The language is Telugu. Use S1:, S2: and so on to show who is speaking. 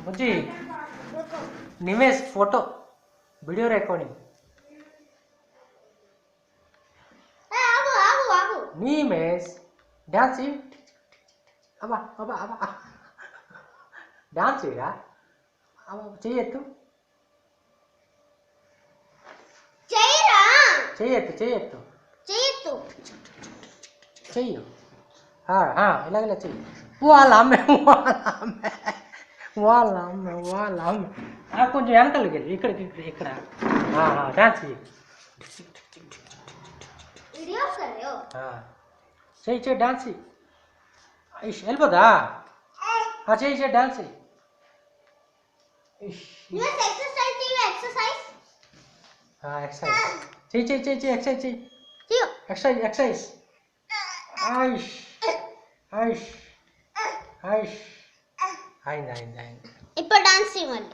S1: मुझे निमेश फोटो वीडियो रिकॉर्डिंग निमेश डांस अबा अबा अबा डांस చేయరా అబా చేయొద్దు చేయొద్దు చేయొద్దు చేయొద్దు చెయ్యు ఇలాగ ఇలా చెయ్యి వాళ్ళ అమ్మే కొంచెం వెనకాలకి వెళ్ళి ఇక్కడికి ఇక్కడ డాన్స్ చెయ్యి చెయ్యి డాన్స్ చెయ్యి వెళ్ళిపోదా చెయ్యి డాన్స్ చెయ్యి ఎక్సర్సైజ్ చెయ్యి ఎక్సర్సైజ్ చెయ్యి ఎక్సర్సైజ్ ఐష్ ఐష్ ఐష్ అయింది
S2: ఇప్పుడు డాన్స్ చేయాలి.